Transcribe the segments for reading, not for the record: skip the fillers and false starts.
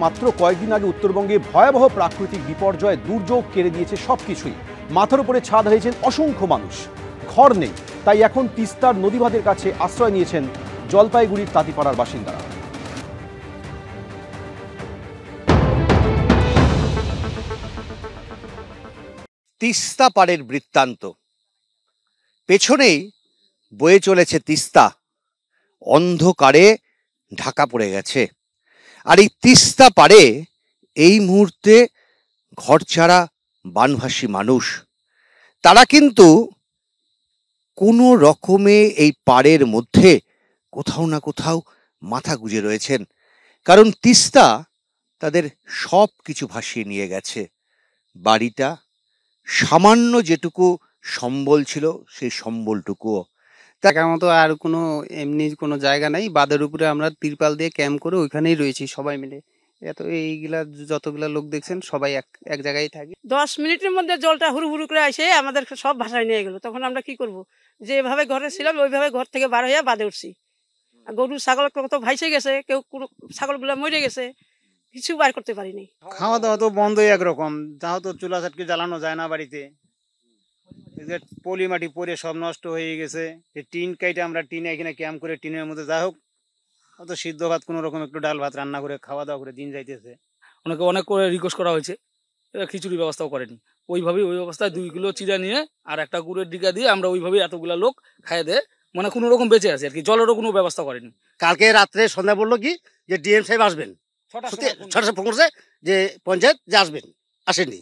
মাত্র কয়েকদিন আগে উত্তরবঙ্গে ভয়াবহ প্রাকৃতিক বিপর্যয় দুর্যোগ কেড়ে দিয়েছে সবকিছুই। মাথার উপরে ছাদ হারিয়েছেন অসংখ্য মানুষ, ঘর নেই। তাই এখন তিস্তার নদীবাঁধের কাছে আশ্রয় নিয়েছেন জলপাইগুড়ির তাঁতিপাড়ার বাসিন্দারা। তিস্তা পাড়ের বৃত্তান্ত, পেছনেই বয়ে চলেছে তিস্তা, অন্ধকারে ঢাকা পড়ে গেছে। আর এই তিস্তা পাড়ে এই মুহূর্তে ঘরছাড়া বানভাসী মানুষ, তারা কিন্তু কোনো রকমে এই পাড়ের মধ্যে কোথাও না কোথাও মাথা গুঁজে রয়েছেন, কারণ তিস্তা তাদের সব কিছু ভাসিয়ে নিয়ে গেছে। বাড়িটা, সামান্য যেটুকু সম্বল ছিল সেই সম্বলটুকুও। থাকার মতো আর কোনো এমনি কোনো জায়গা নাই। বাঁধের উপরে আমরা তিরপাল দিয়ে ক্যাম্প করে ওইখানেই রয়েছি সবাই মিলে। এত এইগুলা যতগুলা লোক দেখছেন সবাই এক জায়গায় থাকি। 10 মিনিটের মধ্যে জলটা হুড়ু হুড়ু করে আসে আমাদের সব ভাষায় নিয়ে গেল। তখন আমরা কি করব? যেভাবে ঘরে ছিলাম ওইভাবে ঘর থেকে বার হইয়া বাঁধে উঠছি। গরু ছাগল কত ভাইসে গেছে, কেউ কোনো ছাগলগুলা মরে গেছে, কিছু বার করতে পারিনি। খাওয়া দাওয়া তো বন্ধই একরকম, তাও তো চুলা চাটকে জ্বালানো যায় না বাড়িতে। পলি মাটি পরে সব নষ্ট হয়ে গেছে। টিন কাইটে আমরা টিনে এখানে ক্যাম্প করে টিনের মধ্যে যা হোক অত সিদ্ধ ভাত কোনো রকম একটু ডাল ভাত রান্না করে খাওয়া দাওয়া করে দিন যাইতেছে। ওনাকে অনেক করে রিকোয়েস্ট করা হয়েছে, খিচুড়ি ব্যবস্থাও করেনি। ওইভাবেই ওই অবস্থায় 2 কিলো চিড়া নিয়ে আর একটা গুড়ের ডিগা দিয়ে আমরা ওইভাবেই এতগুলা লোক খাইয়ে দেয়, মানে কোনো রকম বেঁচে আছে আর কি। জলেরও কোনো ব্যবস্থা করেনি। কালকে রাত্রে সন্ধ্যা বললো কি যে ডিএম সাহেব আসবেন, 6টার ফোন করছে যে পঞ্চায়েত যে আসবেন, আসেনি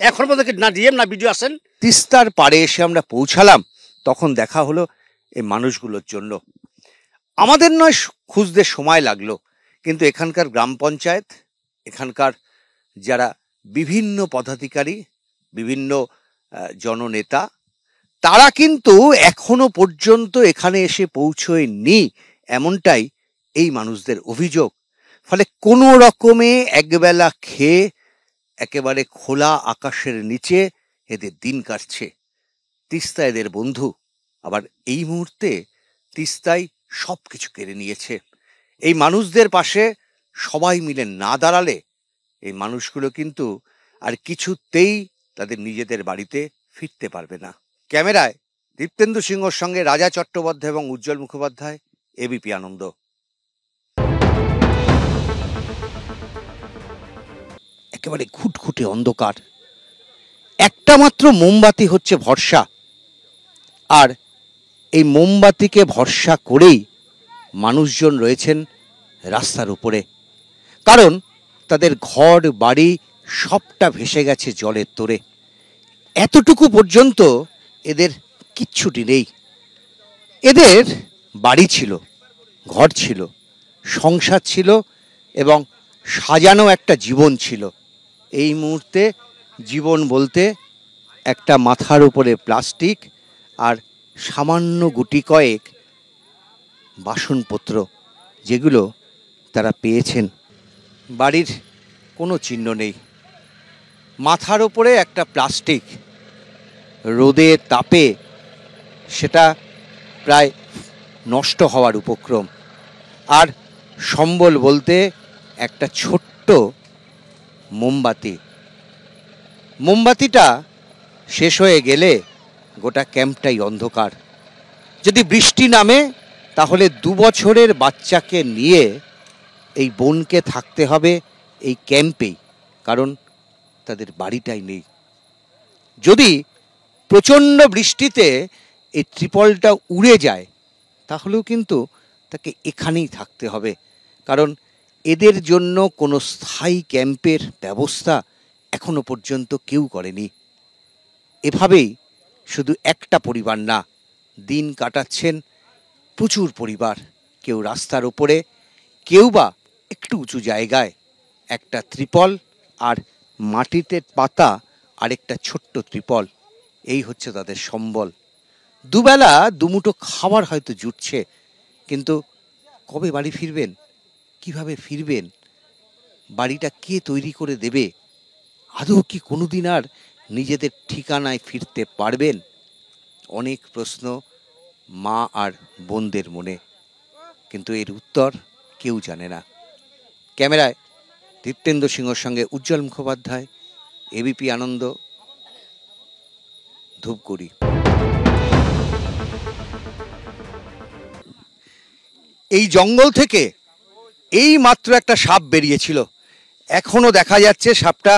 এখন পর্যন্ত। না ডিএম না বিডিও আসেন। তিস্তার পাড়ে এসে আমরা পৌঁছালাম, তখন দেখা হলো এই মানুষগুলোর জন্য। আমাদের নয় খুঁজতে সময় লাগলো, কিন্তু এখানকার গ্রাম পঞ্চায়েত, এখানকার যারা বিভিন্ন পদাধিকারী, বিভিন্ন জননেতা, তারা কিন্তু এখনো পর্যন্ত এখানে এসে পৌঁছয়নি, এমনটাই এই মানুষদের অভিযোগ। ফলে কোনো রকমে একবেলা খেয়ে একেবারে খোলা আকাশের নিচে এদের দিন কাটছে। তিস্তা এদের বন্ধু, আবার এই মুহূর্তে তিস্তায় সব কিছু কেড়ে নিয়েছে। এই মানুষদের পাশে সবাই মিলে না দাঁড়ালে এই মানুষগুলো কিন্তু আর কিছুতেই তাদের নিজেদের বাড়িতে ফিরতে পারবে না। ক্যামেরায় দীপ্তেন্দু সিংহর সঙ্গে রাজা চট্টোপাধ্যায় এবং উজ্জ্বল মুখোপাধ্যায়, এবিপি আনন্দ। একেবারে ঘুটঘুটে অন্ধকার, একটা মাত্র মোমবাতি হচ্ছে ভরসা। আর এই মোমবাতিকে ভরসা করেই মানুষজন রয়েছেন রাস্তার উপরে, কারণ তাদের ঘর বাড়ি সবটা ভেসে গেছে জলের তোরে। এতটুকু পর্যন্ত এদের কিচ্ছুটি নেই। এদের বাড়ি ছিল, ঘর ছিল, সংসার ছিল এবং সাজানো একটা জীবন ছিল। এই মুহূর্তে জীবন বলতে একটা মাথার উপরে প্লাস্টিক আর সামান্য গুটি কয়েক বাসনপত্র, যেগুলো তারা পেয়েছেন। বাড়ির কোনো চিহ্ন নেই, মাথার উপরে একটা প্লাস্টিক, রোদে তাপে সেটা প্রায় নষ্ট হওয়ার উপক্রম। আর সম্বল বলতে একটা ছোট্ট মোমবাতি। মোমবাতিটা শেষ হয়ে গেলে গোটা ক্যাম্পটাই অন্ধকার। যদি বৃষ্টি নামে তাহলে 2 বছরের বাচ্চাকে নিয়ে এই বোনকে থাকতে হবে এই ক্যাম্পেই, কারণ তাদের বাড়িটাই নেই। যদি প্রচণ্ড বৃষ্টিতে এই ত্রিপলটা উড়ে যায় তাহলেও কিন্তু তাকে এখানেই থাকতে হবে, কারণ এদের জন্য কোনো স্থায়ী ক্যাম্পের ব্যবস্থা এখনো পর্যন্ত কেউ করেনি। এভাবেই শুধু একটা পরিবার না, দিন কাটাচ্ছেন প্রচুর পরিবার, কেউ রাস্তার ওপরে, কেউ বা একটু উঁচু জায়গায়। একটা ত্রিপল আর মাটিতে পাতা আরেকটা ছোট্ট ত্রিপল, এই হচ্ছে তাদের সম্বল। দুবেলা দুমুঠো খাবার হয়তো জুটছে, কিন্তু কবে বাড়ি ফিরবেন, কিভাবে ফিরবেন, বাড়িটা কে তৈরি করে দেবে, আদৌ কি কোনোদিন আর নিজেদের ঠিকানায় ফিরতে পারবেন? অনেক প্রশ্ন মা আর বোনদের মনে, কিন্তু এর উত্তর কেউ জানে না। ক্যামেরায় দীপ্তেন্দু সিংহর সঙ্গে উজ্জ্বল মুখোপাধ্যায়, এবিপি আনন্দ, ধূপগুড়ি। এই জঙ্গল থেকে এই মাত্র একটা সাপ বেরিয়েছিল, এখনো দেখা যাচ্ছে সাপটা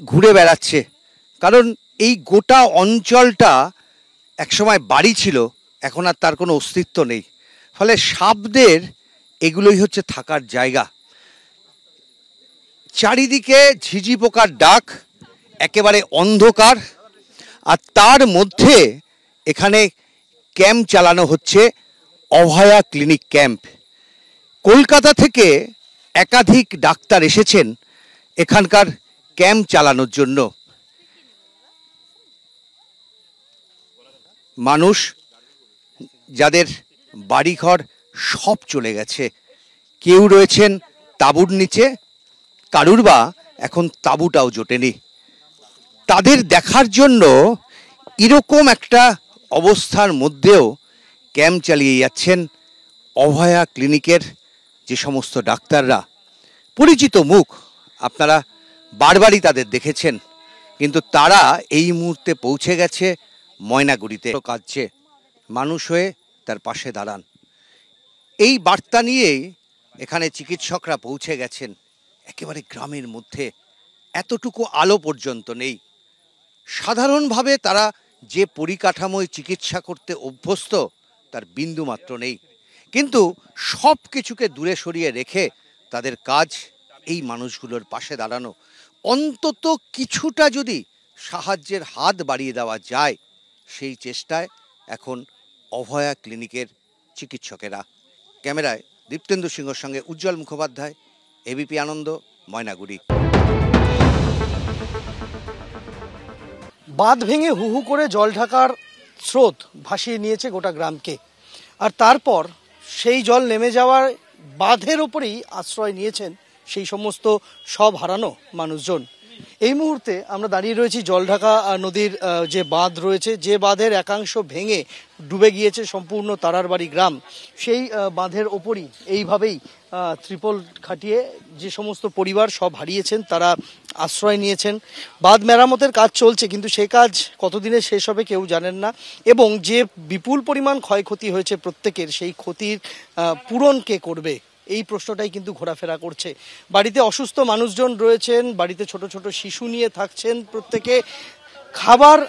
ঘুরে বেড়াচ্ছে। কারণ এই গোটা অঞ্চলটা একসময় বাড়ি ছিল, এখন আর তার কোনো অস্তিত্ব নেই। ফলে সাপদের এগুলোই হচ্ছে থাকার জায়গা। চারিদিকে ঝিঝি পোকার ডাক, একেবারে অন্ধকার, আর তার মধ্যে এখানে ক্যাম্প চালানো হচ্ছে, অভয়া ক্লিনিক ক্যাম্প। কলকাতা থেকে একাধিক ডাক্তার এসেছেন এখানকার ক্যাম্প চালানোর জন্য। মানুষ যাদের বাড়িঘর সব চলে গেছে, কেউ রয়েছেন তাঁবুর নিচে, কারুর বা এখন তাঁবুটাও জোটেনি, তাদের দেখার জন্য এরকম একটা অবস্থার মধ্যেও ক্যাম্প চালিয়ে যাচ্ছেন অভয়া ক্লিনিকের যে সমস্ত ডাক্তাররা। পরিচিত মুখ, আপনারা বারবারই তাদের দেখেছেন, কিন্তু তারা এই মুহূর্তে পৌঁছে গেছে ময়নাগুড়িতে। কাঁদছে, মানুষ হয়ে তার পাশে দাঁড়ান, এই বার্তা নিয়েই এখানে চিকিৎসকরা পৌঁছে গেছেন। একেবারে গ্রামের মধ্যে এতটুকু আলো পর্যন্ত নেই। সাধারণভাবে তারা যে পরিকাঠামোয় চিকিৎসা করতে অভ্যস্ত তার বিন্দুমাত্র নেই, কিন্তু সব কিছুকে দূরে সরিয়ে রেখে তাদের কাজ এই মানুষগুলোর পাশে দাঁড়ানো। অন্তত কিছুটা যদি সাহায্যের হাত বাড়িয়ে দেওয়া যায়, সেই চেষ্টায় এখন অভয়া ক্লিনিকের চিকিৎসকেরা। ক্যামেরায় দীপ্তেন্দু সিংহর সঙ্গে উজ্জ্বল মুখোপাধ্যায়, এবিপি আনন্দ, ময়নাগুড়ি। বাঁধ ভেঙে হু হু করে জল ঢাকার স্রোত ভাসিয়ে নিয়েছে গোটা গ্রামকে, আর তারপর সেই জল নেমে যাওয়ার বাঁধের ওপরেই আশ্রয় নিয়েছেন সেই সমস্ত সব হারানো মানুষজন। এই মুহূর্তে আমরা দাঁড়িয়ে রয়েছি জলঢাকা নদীর যে বাঁধ রয়েছে, যে বাঁধের একাংশ ভেঙে ডুবে গিয়েছে সম্পূর্ণ তারারবাড়ি গ্রাম। সেই বাঁধের ওপরই এইভাবেই ত্রিপল খাটিয়ে যে সমস্ত পরিবার সব হারিয়েছেন তারা আশ্রয় নিয়েছেন। বাঁধ মেরামতের কাজ চলছে, কিন্তু সেই কাজ কতদিনে শেষ হবে কেউ জানেন না, এবং যে বিপুল পরিমাণ ক্ষয়ক্ষতি হয়েছে প্রত্যেকের, সেই ক্ষতির পূরণ কে করবে এই প্রশ্নটাই কিন্তু ঘোরাফেরা করছে। বাড়িতে অসুস্থ মানুষজন রয়েছেন, বাড়িতে ছোট ছোট শিশু নিয়ে থাকছেন প্রত্যেকে। খাবার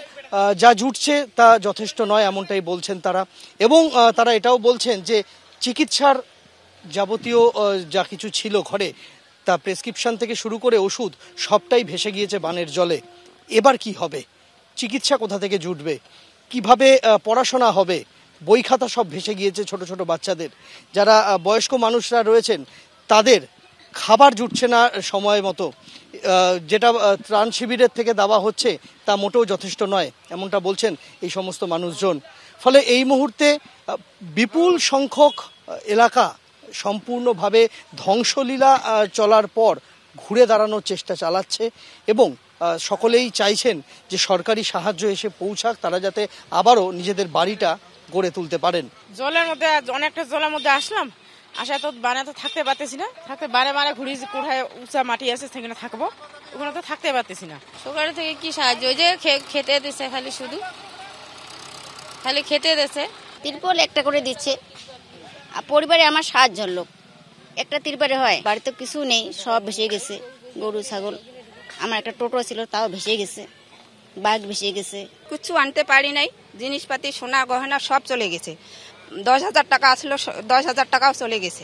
যা জুটছে তা যথেষ্ট নয় এমনটাই বলছেন তারা, এবং তারা এটাও বলছেন যে চিকিৎসার যাবতীয় যা কিছু ছিল ঘরে, তা প্রেসক্রিপশন থেকে শুরু করে ওষুধ সবটাই ভেসে গিয়েছে বানের জলে। এবার কি হবে? চিকিৎসা কোথা থেকে জুটবে? কিভাবে পড়াশোনা হবে? বই খাতা সব ভেসে গিয়েছে ছোট ছোট বাচ্চাদের। যারা বয়স্ক মানুষরা রয়েছেন তাদের খাবার জুটছে না সময় মতো, যেটা ত্রাণ শিবিরের থেকে দেওয়া হচ্ছে তা মোটেও যথেষ্ট নয় এমনটা বলছেন এই সমস্ত মানুষজন। ফলে এই মুহূর্তে বিপুল সংখ্যক এলাকা সম্পূর্ণভাবে ধ্বংসলীলা চলার পর ঘুরে দাঁড়ানোর চেষ্টা চালাচ্ছে, এবং সকলেই চাইছেন যে সরকারি সাহায্য এসে পৌঁছাক, তারা যাতে আবারও নিজেদের বাড়িটা গড়ে তুলতে পারেন। জলের মধ্যে অনেকটা জলের মধ্যে আসলাম, আসা তো বানে তো থাকতে পারতেছি না, থাকতে বারে বারে ঘুরি কোথায় উঁচা মাটি আছে সেখানে থাকবো, ওখানে তো থাকতে পারতেছি না। সরকার থেকে কি সাহায্য? ওই যে খেতে দিচ্ছে, খালি খেতে দিচ্ছে, তিরপল একটা করে দিচ্ছে। পরিবারে আমার 7 জন লোক, একটা তিরপলে হয়। বাড়িতে কিছু নেই, সব ভেসে গেছে। গরু ছাগল, আমার একটা টোটো ছিল তাও ভেসে গেছে, বাঘ ভেসে গেছে। কিছু আনতে পারি নাই, জিনিসপাতি সোনা গহনা সব চলে গেছে। 10,000 টাকা আসলো, 10,000 টাকাও চলে গেছে।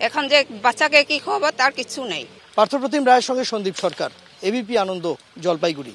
এখন যে বাচ্চাকে কি খাওয়াবো তার কিছু নেই। পার্থপ্রতিম রায়ের সঙ্গে সন্দীপ সরকার, এবিপি আনন্দ, জলপাইগুড়ি।